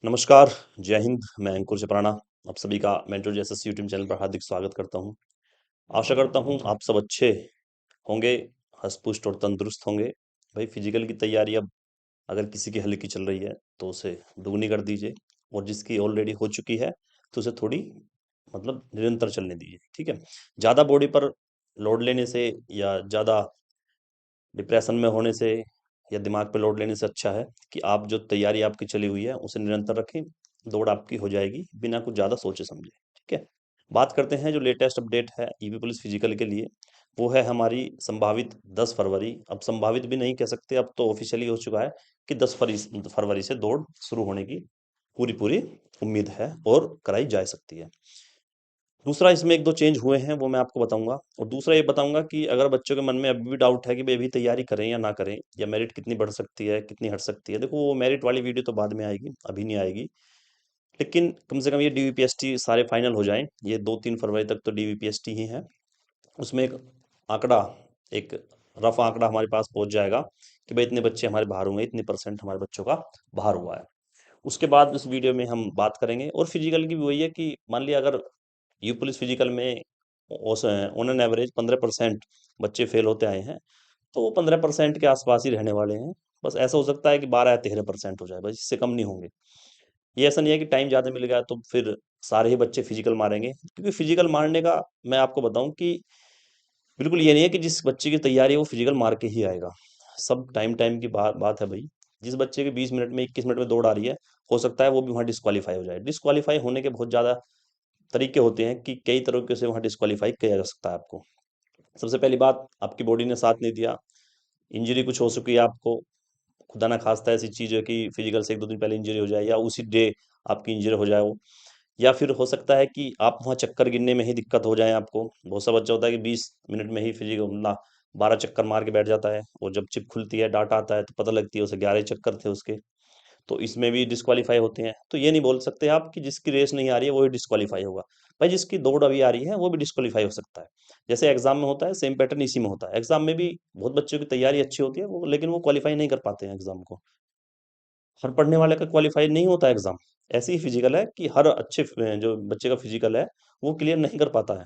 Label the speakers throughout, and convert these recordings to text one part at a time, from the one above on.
Speaker 1: नमस्कार, जय हिंद। मैं अंकुर चपराना आप सभी का मेंटर जेएसएस यूट्यूब चैनल पर हार्दिक स्वागत करता हूं। आशा करता हूं आप सब अच्छे होंगे, हष्ट-पुष्ट और तंदुरुस्त होंगे। भाई फिजिकल की तैयारी अब अगर किसी की हल्की चल रही है तो उसे दुगनी कर दीजिए, और जिसकी ऑलरेडी हो चुकी है तो उसे थोड़ी मतलब निरंतर चलने दीजिए, ठीक है? ज़्यादा बॉडी पर लोड लेने से या ज़्यादा डिप्रेशन में होने से या दिमाग पे लोड लेने से अच्छा है कि आप जो तैयारी आपकी चली हुई है उसे निरंतर रखें। दौड़ आपकी हो जाएगी बिना कुछ ज़्यादा सोचे समझे, ठीक है? बात करते हैं जो लेटेस्ट अपडेट है ईवी पुलिस फिजिकल के लिए, वो है हमारी संभावित 10 फरवरी। अब संभावित भी नहीं कह सकते, अब तो ऑफिशियली हो चुका है कि 10 फरवरी से दौड़ शुरू होने की पूरी पूरी उम्मीद है और कराई जा सकती है। दूसरा इसमें 1-2 चेंज हुए हैं वो मैं आपको बताऊँगा, और दूसरा ये बताऊँगा कि अगर बच्चों के मन में अभी भी डाउट है कि भई अभी तैयारी करें या ना करें, या मेरिट कितनी बढ़ सकती है, कितनी हट सकती है। देखो वो मेरिट वाली वीडियो तो बाद में आएगी, अभी नहीं आएगी। लेकिन कम से कम ये डीवीपीएसटी सारे फाइनल हो जाएँ, ये 2-3 फरवरी तक तो डीवीपीएसटी ही है। उसमें एक आंकड़ा, एक रफ आंकड़ा हमारे पास पहुँच जाएगा कि भई इतने बच्चे हमारे बाहर हुए, इतने परसेंट हमारे बच्चों का बाहर हुआ है। उसके बाद उस वीडियो में हम बात करेंगे, और फिजिकल की भी वही है कि मान लिया अगर यू पुलिस फिजिकल में ऑन एन एवरेज 15% बच्चे फेल होते आए हैं, तो वो 15% के आसपास ही रहने वाले हैं। बस ऐसा हो सकता है कि 12 या 13% हो जाए, बस इससे कम नहीं होंगे। ये ऐसा नहीं है कि टाइम ज़्यादा मिल गया तो फिर सारे ही बच्चे फिजिकल मारेंगे, क्योंकि फिजिकल मारने का मैं आपको बताऊं कि बिल्कुल ये नहीं है कि जिस बच्चे की तैयारी है वो फिजिकल मार के ही आएगा। सब टाइम टाइम की बात है भाई। जिस बच्चे के 20 मिनट में 21 मिनट में दौड़ आ रही है, हो सकता है वो भी वहाँ डिस्क्वालीफाई हो जाए। डिस्क्वालीफाई होने के बहुत ज़्यादा तरीके होते हैं कि कई तरीके से वहाँ डिस्क्वालीफाई किया जा सकता है आपको। सबसे पहली बात, आपकी बॉडी ने साथ नहीं दिया, इंजरी कुछ हो चुकी है आपको, खुदा ना खास्ता ऐसी चीज़ है कि फिजिकल से 1-2 दिन पहले इंजरी हो जाए, या उसी डे आपकी इंजरी हो जाए वो, या फिर हो सकता है कि आप वहाँ चक्कर गिनने में ही दिक्कत हो जाए आपको। बहुत सा बच्चा होता है कि 20 मिनट में ही फिजिकल ना 12 चक्कर मार के बैठ जाता है, और जब चिप खुलती है, डाटा आता है तो पता लगती है उसे 11 चक्कर थे उसके। तो इसमें भी डिस्क्वालीफाई होते हैं। तो ये नहीं बोल सकते आप कि जिसकी रेस नहीं आ रही है वो ही डिस्क्वालीफाई होगा। भाई जिसकी दौड़ अभी आ रही है वो भी डिस्क्वालीफाई हो सकता है। जैसे एग्जाम में होता है, सेम पैटर्न इसी में होता है। एग्जाम में भी बहुत बच्चों की तैयारी अच्छी होती है वो, लेकिन वो क्वालिफाई नहीं कर पाते हैं एग्जाम को। हर पढ़ने वाले का क्वालिफाई नहीं होता एग्जाम। ऐसे ही फिजिकल है कि हर अच्छे जो बच्चे का फिजिकल है वो क्लियर नहीं कर पाता है।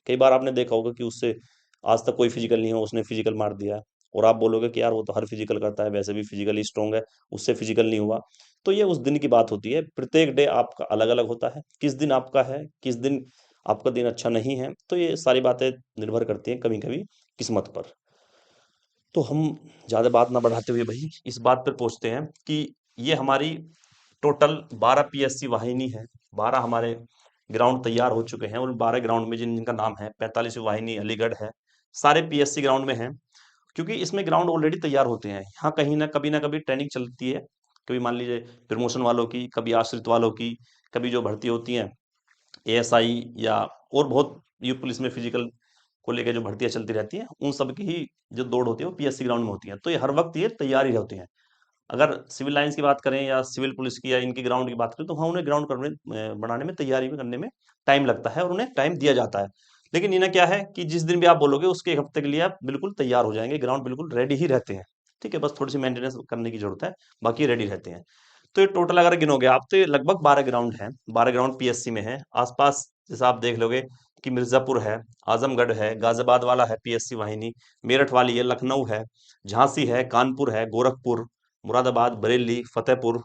Speaker 1: कई बार आपने देखा होगा कि उससे आज तक कोई फिजिकल नहीं हो, उसने फिजिकल मार दिया, और आप बोलोगे कि यार वो तो हर फिजिकल करता है, वैसे भी फिजिकली स्ट्रांग है, उससे फिजिकल नहीं हुआ। तो ये उस दिन की बात होती है, प्रत्येक डे आपका अलग अलग होता है, किस दिन आपका है, किस दिन आपका दिन अच्छा नहीं है, तो ये सारी बातें निर्भर करती हैं कभी कभी किस्मत पर। तो हम ज़्यादा बात ना बढ़ाते हुए भाई इस बात पर पहुंचते हैं कि ये हमारी टोटल 12 पीएससी वाहिनी है। 12 हमारे ग्राउंड तैयार हो चुके हैं, और 12 ग्राउंड में जिनका नाम है, 45वीं वाहिनी अलीगढ़ है, सारे पीएससी ग्राउंड में हैं। क्योंकि इसमें ग्राउंड ऑलरेडी तैयार होते हैं, यहाँ कहीं ना कभी ट्रेनिंग चलती है। कभी मान लीजिए प्रमोशन वालों की, कभी आश्रित वालों की, कभी जो भर्ती होती हैं एएसआई, या और बहुत यू पुलिस में फिजिकल को लेकर जो भर्तियां चलती रहती हैं, उन सब की ही जो दौड़ होती है वो पीएससी ग्राउंड में होती है। तो ये हर वक्त ये तैयार ही होते हैं। अगर सिविल लाइंस की बात करें या सिविल पुलिस की या इनकी ग्राउंड की बात करें, तो हाँ उन्हें ग्राउंड करने बनाने में, तैयारी में करने में टाइम लगता है, और उन्हें टाइम दिया जाता है। लेकिन इन्हें क्या है कि जिस दिन भी आप बोलोगे उसके 1 हफ्ते के लिए आप बिल्कुल तैयार हो जाएंगे, ग्राउंड बिल्कुल रेडी ही रहते हैं। ठीक है, बस थोड़ी सी मेंटेनेंस करने की जरूरत है, बाकी रेडी रहते हैं। तो ये टोटल अगर गिनोगे आप तो ये लगभग 12 ग्राउंड हैं, 12 ग्राउंड पीएससी में है। आसपास जैसा आप देख लोगे कि मिर्जापुर है, आजमगढ़ है, गाजियाबाद वाला है पीएससी वाहिनी, मेरठ वाली है, लखनऊ है, झांसी है, कानपुर है, गोरखपुर, मुरादाबाद, बरेली, फतेहपुर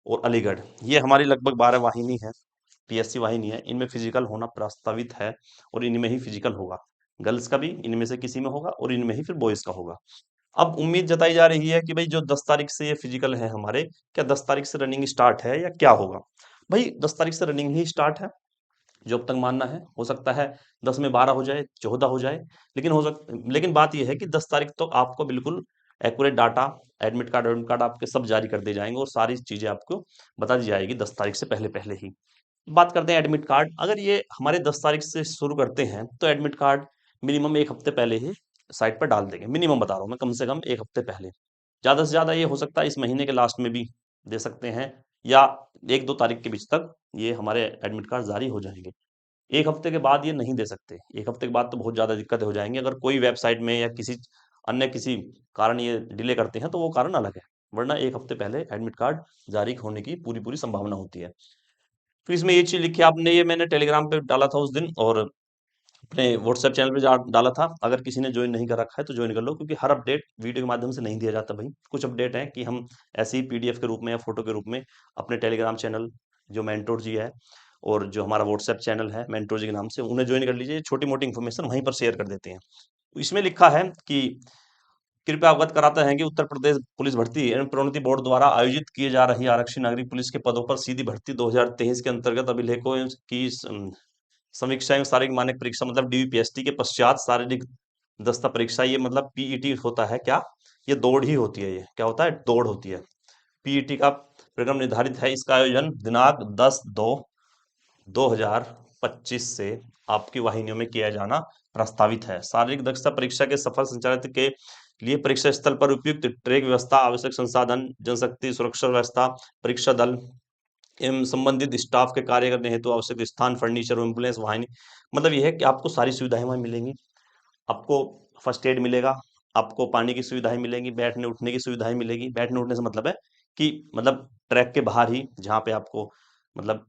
Speaker 1: और अलीगढ़। ये हमारी लगभग 12 वाहिनी है, पीएससी वाहिनी है। इनमें फिजिकल होना प्रस्तावित है, और इनमें ही फिजिकल होगा। गर्ल्स का भी इनमें से किसी में होगा, और इनमें ही फिर बॉयज का होगा। अब उम्मीद जताई जा रही है कि भाई जो 10 तारीख से ये फिजिकल है हमारे, क्या 10 तारीख से रनिंग स्टार्ट है या क्या होगा? भाई 10 तारीख से रनिंग ही स्टार्ट है, जो अब तक मानना है। हो सकता है 10 में 12 हो जाए, 14 हो जाए, लेकिन बात यह है कि 10 तारीख तो आपको बिल्कुल एक्यूरेट डाटा, एडमिट कार्ड आपके सब जारी कर दिए जाएंगे, और सारी चीजें आपको बता दी जाएगी 10 तारीख से पहले पहले ही। बात करते हैं एडमिट कार्ड। अगर ये हमारे 10 तारीख से शुरू करते हैं तो एडमिट कार्ड मिनिमम 1 हफ्ते पहले ही साइट पर डाल देंगे। मिनिमम बता रहा हूँ मैं, कम से कम 1 हफ्ते पहले। ज़्यादा से ज़्यादा ये हो सकता है इस महीने के लास्ट में भी दे सकते हैं, या 1-2 तारीख के बीच तक ये हमारे एडमिट कार्ड जारी हो जाएंगे। 1 हफ्ते के बाद ये नहीं दे सकते। 1 हफ्ते के बाद तो बहुत ज़्यादा दिक्कतें हो जाएंगी। अगर कोई वेबसाइट में या किसी अन्य किसी कारण ये डिले करते हैं तो वो कारण अलग है। वरना एक हफ्ते पहले एडमिट कार्ड जारी होने की पूरी पूरी संभावना होती है। फिर इसमें ये चीज लिखी आपने, ये मैंने टेलीग्राम पे डाला था उस दिन और अपने व्हाट्सएप चैनल पे डाला था। अगर किसी ने ज्वाइन नहीं कर रखा है तो ज्वाइन कर लो, क्योंकि हर अपडेट वीडियो के माध्यम से नहीं दिया जाता भाई। कुछ अपडेट है कि हम ऐसे ही पीडीएफ के रूप में या फोटो के रूप में अपने टेलीग्राम चैनल जो मेंटोर जी है और जो हमारा व्हाट्सएप चैनल है मेंटोर जी के नाम से, उन्हें ज्वाइन कर लीजिए। छोटी मोटी इन्फॉर्मेशन वहीं पर शेयर कर देते हैं। इसमें लिखा है कि कृपया अवगत कराते हैं कि उत्तर प्रदेश पुलिस भर्ती एवं प्रोन्नति बोर्ड द्वारा आयोजित किए जा रही आरक्षी नागरिक पुलिस के पदों पर सीधी भर्ती 2023 के अंतर्गत अभिलेखों की समीक्षा एवं शारीरिक मानक परीक्षा मतलब डीवीपीएसटी के पश्चात शारीरिक दस्ता परीक्षा, ये मतलब पीईटी होता है क्या? ये दौड़ ही होती है। ये क्या होता है? दौड़ होती है। पीईटी का प्रोग्राम निर्धारित है। इसका आयोजन दिनांक 10/2/2025 से आपकी वाहिनियों में किया जाना प्रस्तावित है। शारीरिक दक्षता परीक्षा के सफल संचालित के लिए परीक्षा स्थल पर उपयुक्त ट्रैक व्यवस्था, आवश्यक संसाधन, जनशक्ति, सुरक्षा व्यवस्था, परीक्षा दल एवं संबंधित स्टाफ के कार्य करने हेतु आवश्यक स्थान, फर्नीचर, एम्बुलेंस वाहिनी, मतलब यह है कि आपको सारी सुविधाएं वहां मिलेंगी। आपको फर्स्ट एड मिलेगा, आपको पानी की सुविधाएं मिलेंगी, बैठने उठने की सुविधाएं मिलेगी। बैठने उठने से मतलब है कि मतलब ट्रैक के बाहर ही जहाँ पे आपको मतलब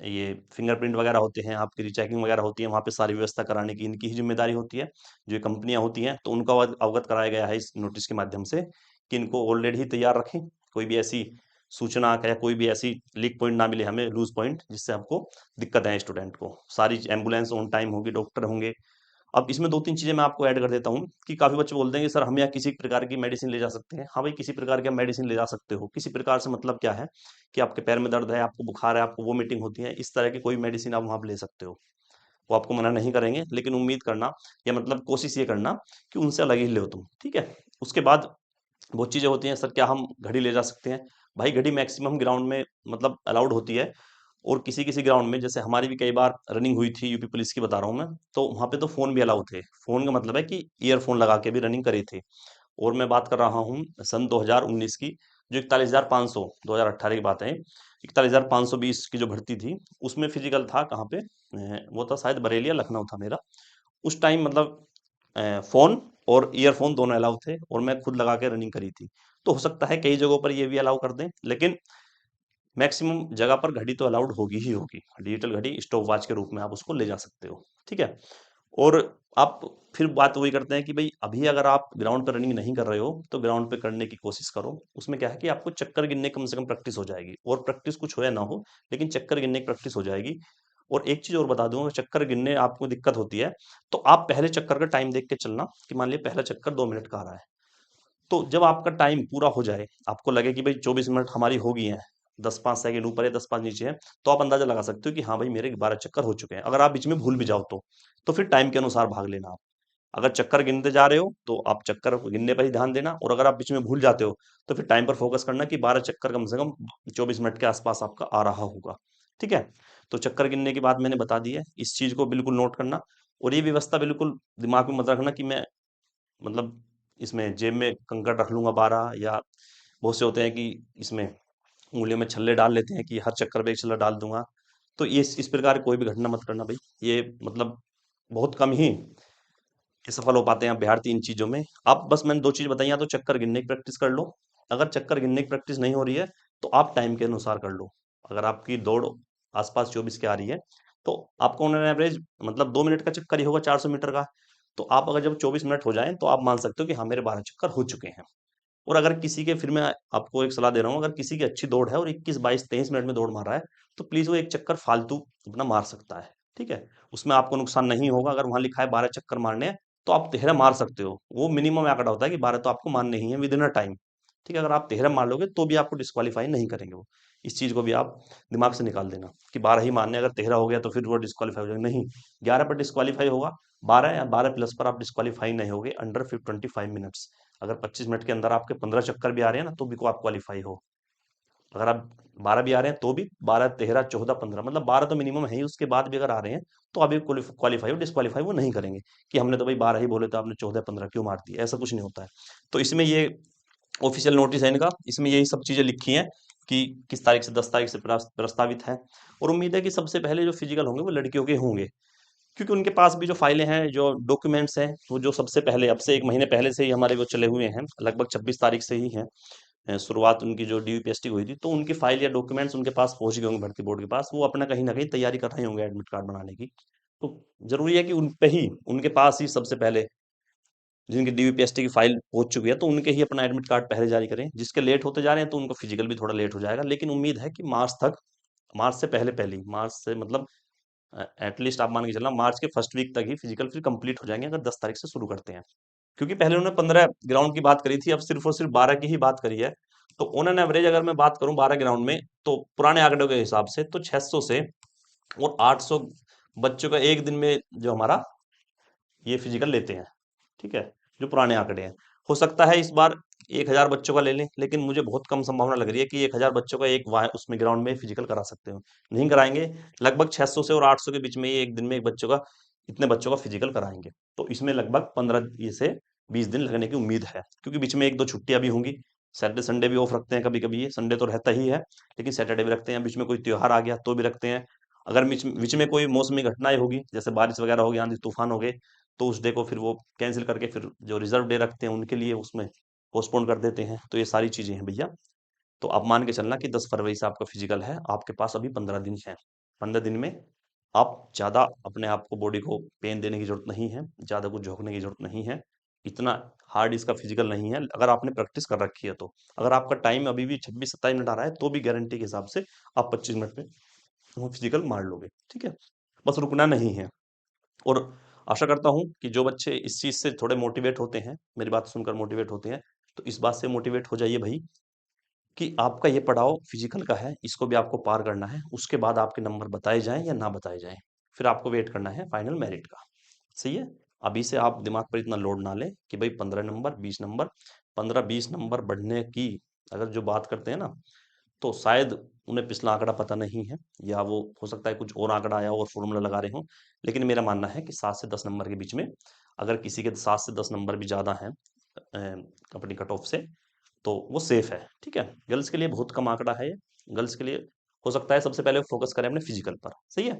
Speaker 1: ये फिंगरप्रिंट वगैरह होते हैं, आपकी रिचेकिंग वगैरह होती है, वहाँ पे सारी व्यवस्था कराने की इनकी ही जिम्मेदारी होती है। जो कंपनियां होती हैं तो उनका अवगत कराया गया है इस नोटिस के माध्यम से कि इनको ऑलरेडी ही तैयार रखें। कोई भी ऐसी सूचना या कोई भी ऐसी लीक पॉइंट ना मिले हमें, लूज पॉइंट, जिससे आपको दिक्कत है स्टूडेंट को। सारी एम्बुलेंस ऑन टाइम होगी, डॉक्टर होंगे। अब इसमें दो तीन चीजें मैं आपको ऐड कर देता हूँ कि काफी बच्चे बोलते हैं कि सर हम यहाँ किसी प्रकार की मेडिसिन ले जा सकते हैं। हाँ भाई, किसी प्रकार की मेडिसिन ले जा सकते हो। किसी प्रकार से मतलब क्या है कि आपके पैर में दर्द है, आपको बुखार है, आपको वोमिटिंग होती है, इस तरह की कोई मेडिसिन आप वहां पर ले सकते हो। वो आपको मना नहीं करेंगे, लेकिन उम्मीद करना या मतलब कोशिश ये करना कि उनसे अलग ही लो तुम, ठीक है। उसके बाद बहुत चीजें होती हैं। सर क्या हम घड़ी ले जा सकते हैं? भाई घड़ी मैक्सिमम ग्राउंड में मतलब अलाउड होती है, और किसी किसी ग्राउंड में, जैसे हमारी भी कई बार रनिंग हुई थी यूपी पुलिस की बता रहा हूँ मैं, तो वहां पे तो फोन भी अलाउ थे। फोन का मतलब है कि ईयरफोन लगा के भी रनिंग करी थी। और मैं बात कर रहा हूँ सन 2019 की, जो 41,500 2018 की बात है, 41,520 की जो भर्ती थी, उसमें फिजिकल था कहाँ पे? वो था शायद बरेली या लखनऊ था मेरा। उस टाइम मतलब फोन और ईयरफोन दोनों अलाउ थे, और मैं खुद लगा के रनिंग करी थी। तो हो सकता है कई जगहों पर ये भी अलाउ कर दें, लेकिन मैक्सिमम जगह पर घड़ी तो अलाउड होगी ही होगी। डिजिटल घड़ी स्टॉप वॉच के रूप में आप उसको ले जा सकते हो, ठीक है। और आप फिर बात वही करते हैं कि भाई अभी अगर आप ग्राउंड पर रनिंग नहीं कर रहे हो तो ग्राउंड पे करने की कोशिश करो। उसमें क्या है कि आपको चक्कर गिनने कम से कम प्रैक्टिस हो जाएगी, और प्रैक्टिस कुछ हो या ना हो, लेकिन चक्कर गिनने की प्रैक्टिस हो जाएगी। और एक चीज और बता दूंगा, चक्कर गिनने आपको दिक्कत होती है तो आप पहले चक्कर का टाइम देख के चलना, कि मान लिया पहला चक्कर 2 मिनट का आ रहा है, तो जब आपका टाइम पूरा हो जाए, आपको लगे कि भाई 24 मिनट हमारी हो गई हैं, 10-5 सेकंड ऊपर है, 10-5 नीचे है, तो आप अंदाजा लगा सकते हो कि हाँ भाई मेरे 12 चक्कर हो चुके हैं। अगर आप बीच में भूल भी जाओ तो फिर टाइम के अनुसार भाग लेना आप। अगर चक्कर गिनते जा रहे हो तो आप चक्कर गिनने पर ही ध्यान देना, और अगर आप बीच में भूल जाते हो तो फिर टाइम पर फोकस करना कि 12 चक्कर कम से कम 24 मिनट के आसपास आपका आ रहा होगा, ठीक है। तो चक्कर गिनने की बात मैंने बता दी है, इस चीज को बिल्कुल नोट करना। और ये व्यवस्था बिल्कुल दिमाग में मत रखना कि मैं मतलब इसमें जेब में कंकड़ रख लूंगा 12, या बहुत से होते हैं कि इसमें उंगलियों में छल्ले डाल लेते हैं कि हर चक्कर पे एक छल्ला डाल दूंगा। तो ये इस प्रकार की कोई भी घटना मत करना भाई। ये मतलब बहुत कम ही ये सफल हो पाते हैं अभ्यर्थी इन चीजों में। आप बस मैंने दो चीज बताई, या तो चक्कर गिनने की प्रैक्टिस कर लो। अगर चक्कर गिनने की प्रैक्टिस नहीं हो रही है तो आप टाइम के अनुसार कर लो। अगर आपकी दौड़ आसपास 24 के आ रही है तो आपको ऑन एवरेज मतलब 2 मिनट का चक्कर ही होगा 400 मीटर का। तो आप अगर जब 24 मिनट हो जाएं तो आप मान सकते हो कि हाँ मेरे 12 चक्कर हो चुके हैं। और अगर किसी के, फिर मैं आपको एक सलाह दे रहा हूँ, अगर किसी की अच्छी दौड़ है और 21, 22, 23 मिनट में दौड़ मार रहा है, तो प्लीज वो एक चक्कर फालतू अपना मार सकता है, ठीक है। उसमें आपको नुकसान नहीं होगा। अगर वहां लिखा है 12 चक्कर मारने हैं तो आप 13 मार सकते हो। वो मिनिमम आंकड़ा होता है कि 12 तो आपको मारने ही है विद इन अ टाइम, ठीक है। अगर आप 13 मार लोगे तो भी आपको डिस्क्वालीफाई नहीं करेंगे वो। इस चीज को भी आप दिमाग से निकाल देना कि 12 ही मारने, अगर 13 हो गया तो फिर वो डिस्क्वालीफाई हो जाएगा, नहीं। 11 पर डिस्क्वालीफाई होगा, 12 या 12 प्लस पर आप डिस्क्वालीफाई नहीं होगे अंडर 25 मिनट्स। अगर 25 मिनट के अंदर आपके 15 चक्कर भी आ रहे हैं ना तो भी को आप क्वालिफाई हो। अगर आप 12 भी आ रहे हैं तो भी 12, 13, 14, 15, मतलब 12 तो मिनिमम है ही, उसके बाद भी अगर आ रहे हैं तो अभी क्वालिफाई हो, डिस्क्वालीफाई वो नहीं करेंगे कि हमने तो भाई 12 ही बोले तो आपने 14, 15 क्यों मार दी। ऐसा कुछ नहीं होता है। तो इसमें ये ऑफिशियल नोटिस है इनका, इसमें यही सब चीजें लिखी हैं कि किस तारीख से 10 तारीख से प्रस्तावित है। और उम्मीद है कि सबसे पहले जो फिजिकल होंगे वो लड़कियों के होंगे, क्योंकि उनके पास भी जो फाइलें हैं, जो डॉक्यूमेंट्स हैं, वो जो सबसे पहले अब से 1 महीने पहले से ही हमारे वो चले हुए हैं, लगभग 26 तारीख से ही हैं। शुरुआत उनकी जो डीयूपीएसटी हुई थी, तो उनकी फाइल या डॉक्यूमेंट्स उनके पास पहुंच गए होंगे भर्ती बोर्ड के पास, वो अपना कहीं ना कहीं तैयारी कर रहे होंगे एडमिट कार्ड बनाने की। तो जरूरी है कि उन पे ही, उनके पास ही सबसे पहले जिनकी डीयूपीएसटी की फाइल पहुंच चुकी है, तो उनके ही अपना एडमिट कार्ड पहले जारी करें। जिसके लेट होते जा रहे हैं तो उनको फिजिकल भी थोड़ा लेट हो जाएगा, लेकिन उम्मीद है कि मार्च तक, मार्च से पहले पहले ही, मार्च से मतलब एटलीस्ट आप मान के चलना मार्च के फर्स्ट वीक तक ही फिजिकल फिर कंप्लीट हो जाएंगे, अगर 10 तारीख से शुरू करते हैं। क्योंकि पहले उन्होंने 15 ग्राउंड की बात करी थी, अब सिर्फ और सिर्फ 12 की ही बात करी है। तो ऑन एन एवरेज अगर मैं बात करूं 12 ग्राउंड में, तो पुराने आंकड़ों के हिसाब से तो 600 से और 800 बच्चों का एक दिन में जो हमारा ये फिजिकल लेते हैं, ठीक है, जो पुराने आंकड़े हैं। हो सकता है इस बार 1000 बच्चों का ले लें, लेकिन मुझे बहुत कम संभावना लग रही है कि 1000 बच्चों का एक उसमें ग्राउंड में फिजिकल करा सकते हो, नहीं कराएंगे। लगभग 600 से और 800 के बीच में ये एक दिन में एक बच्चों का, इतने बच्चों का फिजिकल कराएंगे। तो इसमें लगभग 15 ये से 20 दिन लगने की उम्मीद है, क्योंकि बीच में एक दो छुट्टियां भी होंगी। सैटरडे संडे भी ऑफ रखते हैं कभी कभी, ये संडे तो रहता ही है, लेकिन सैटरडे भी रखते हैं, बीच में कोई त्योहार आ गया तो भी रखते हैं। अगर बीच बीच में कोई मौसमी घटनाएं होगी, जैसे बारिश वगैरह होगी, आंधी तूफान हो गए, तो उस डे को फिर वो कैंसिल करके फिर जो रिजर्व डे रखते हैं उनके लिए उसमें पोस्टपोन कर देते हैं। तो ये सारी चीजें हैं भैया। तो आप मान के चलना कि 10 फरवरी से आपका फिजिकल है, आपके पास अभी 15 दिन है। 15 दिन में आप ज्यादा अपने आप को, बॉडी को पेन देने की जरूरत नहीं है, ज्यादा कुछ झोंकने की जरूरत नहीं है। इतना हार्ड इसका फिजिकल नहीं है, अगर आपने प्रैक्टिस कर रखी है तो। अगर आपका टाइम अभी भी 26-27 मिनट आ रहा है, तो भी गारंटी के हिसाब से आप 25 मिनट में वो फिजिकल मार लोगे, ठीक है। बस रुकना नहीं है। और आशा करता हूँ कि जो बच्चे इस चीज से थोड़े मोटिवेट होते हैं, मेरी बात सुनकर मोटिवेट होते हैं, तो इस बात से मोटिवेट हो जाइए भाई, कि आपका ये पड़ाव फिजिकल का है, इसको भी आपको पार करना है। उसके बाद आपके नंबर बताए जाएं या ना बताए जाएं, फिर आपको वेट करना है फाइनल मेरिट का। सही है। अभी से आप दिमाग पर इतना लोड ना लें कि भाई 15 नंबर 20 नंबर, 15-20 नंबर बढ़ने की अगर जो बात करते हैं ना, तो शायद उन्हें पिछला आंकड़ा पता नहीं है, या वो हो सकता है कुछ और आंकड़ा आया और फॉर्मूला लगा रहे हो। लेकिन मेरा मानना है कि 7 से 10 नंबर के बीच में, अगर किसी के 7 से 10 नंबर भी ज्यादा हैं अपनी कट ऑफ से, तो वो सेफ है, ठीक है। गर्ल्स के लिए बहुत कम आंकड़ा है ये। गर्ल्स के लिए हो सकता है सबसे पहले फोकस करें अपने फिजिकल पर, सही है।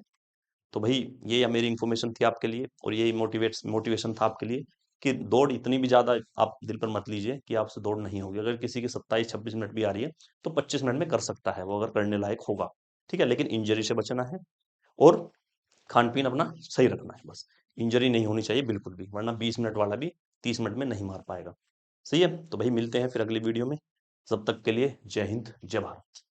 Speaker 1: तो भाई ये मेरी इन्फॉर्मेशन थी आपके लिए, और यही मोटिवेशन था आपके लिए, कि दौड़ इतनी भी ज्यादा आप दिल पर मत लीजिए कि आपसे दौड़ नहीं होगी। अगर किसी की 27-26 मिनट भी आ रही है, तो 25 मिनट में कर सकता है वो, अगर करने लायक होगा, ठीक है। लेकिन इंजरी से बचना है, और खान पीन अपना सही रखना है बस। इंजरी नहीं होनी चाहिए बिल्कुल भी, वरना 20 मिनट वाला भी 30 मिनट में नहीं मार पाएगा। सही है। तो भाई मिलते हैं फिर अगली वीडियो में। तब तक के लिए जय हिंद जय भारत।